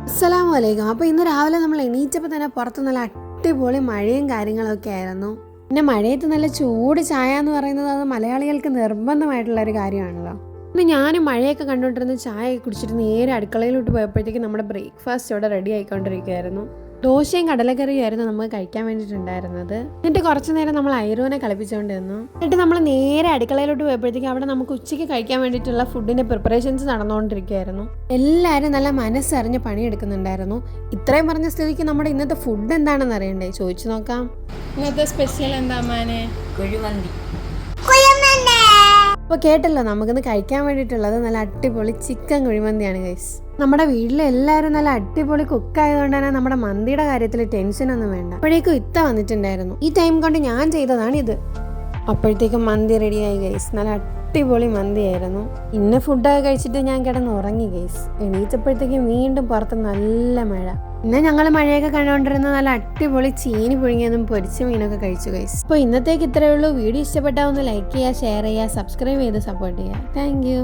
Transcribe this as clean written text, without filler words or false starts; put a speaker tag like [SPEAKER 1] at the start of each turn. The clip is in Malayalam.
[SPEAKER 1] അസ്സലാമലൈക്കും. അപ്പോൾ ഇന്ന് രാവിലെ നമ്മൾ എണീറ്റപ്പോൾ തന്നെ പുറത്ത് നല്ല അടിപൊളി മഴയും കാര്യങ്ങളൊക്കെ ആയിരുന്നു. പിന്നെ മഴയത്ത് നല്ല ചൂട് ചായ എന്ന് പറയുന്നത് അത് മലയാളികൾക്ക് നിർബന്ധമായിട്ടുള്ളൊരു കാര്യമാണല്ലോ. പിന്നെ ഞാനും മഴയൊക്കെ കണ്ടുകൊണ്ടിരുന്ന് ചായ കുടിച്ചിട്ട് നേരെ അടുക്കളയിലോട്ട് പോയപ്പോഴത്തേക്ക് നമ്മുടെ ബ്രേക്ക്ഫാസ്റ്റ് ഇവിടെ റെഡി ആയിക്കൊണ്ടിരിക്കുകയായിരുന്നു. ദോശയും കടലക്കറിയും ആയിരുന്നു നമുക്ക് കഴിക്കാൻ വേണ്ടിയിട്ടുണ്ടായിരുന്നത്. എന്നിട്ട് കുറച്ച് നേരം നമ്മൾ ഐറോനെ കളിപ്പിച്ചുകൊണ്ട് നിന്നു. എന്നിട്ട് നമ്മൾ നേരെ അടുക്കളയിലോട്ട് പോയപ്പോഴത്തേക്ക് അവിടെ നമുക്ക് ഉച്ചയ്ക്ക് കഴിക്കാൻ വേണ്ടിയിട്ടുള്ള ഫുഡിൻ്റെ പ്രിപ്പറേഷൻസ് നടന്നുകൊണ്ടിരിക്കുകയായിരുന്നു. എല്ലാവരും നല്ല മനസ്സറിഞ്ഞ് പണിയെടുക്കുന്നുണ്ടായിരുന്നു. ഇത്രയും പറഞ്ഞ സ്ഥിതിക്ക് നമ്മുടെ ഇന്നത്തെ ഫുഡ് എന്താണെന്ന് അറിയണ്ടേ? ചോദിച്ചു നോക്കാം.
[SPEAKER 2] ഇന്നത്തെ സ്പെഷ്യൽ എന്താ മാനെ?
[SPEAKER 3] കുഴിമന്തി.
[SPEAKER 1] അപ്പോൾ കേട്ടല്ലോ, നമുക്കിന്ന് കഴിക്കാൻ വേണ്ടിയിട്ടുള്ളത് നല്ല അടിപൊളി ചിക്കൻ കുഴിമന്തിയാണ് ഗൈസ്. നമ്മുടെ വീട്ടിൽ എല്ലാവരും നല്ല അടിപൊളി കുക്കായതുകൊണ്ട് തന്നെ നമ്മുടെ മന്തിയുടെ കാര്യത്തിൽ ടെൻഷനൊന്നും വേണ്ട. അപ്പോഴേക്കും ഇത്ത വന്നിട്ടുണ്ടായിരുന്നു. ഈ ടൈം കൊണ്ട് ഞാൻ ചെയ്തതാണ് ഇത്. അപ്പോഴത്തേക്കും മന്തി റെഡിയായി ഗൈസ്. നല്ല അടിപൊളി മന്തിയായിരുന്നു. ഇന്ന ഫുഡൊക്കെ കഴിച്ചിട്ട് ഞാൻ കിടന്ന് ഉറങ്ങി ഗൈസ്. എണീറ്റപ്പോഴത്തേക്കും വീണ്ടും പുറത്ത് നല്ല മഴ. പിന്നെ ഞങ്ങൾ മഴയൊക്കെ കണ്ടുകൊണ്ടിരുന്ന നല്ല അടിപൊളി ചീനി പുഴുങ്ങിയതും പൊരിച്ച മീനൊക്കെ കഴിച്ചു ഗൈസ്. അപ്പോൾ ഇന്നത്തേക്ക് ഇത്രയേ ഉള്ളൂ. വീഡിയോ ഇഷ്ടപ്പെട്ടാൽ ഒന്ന് ലൈക്ക് ചെയ്യുക, ഷെയർ ചെയ്യുക, സബ്സ്ക്രൈബ് ചെയ്ത് സപ്പോർട്ട് ചെയ്യുക. Thank you.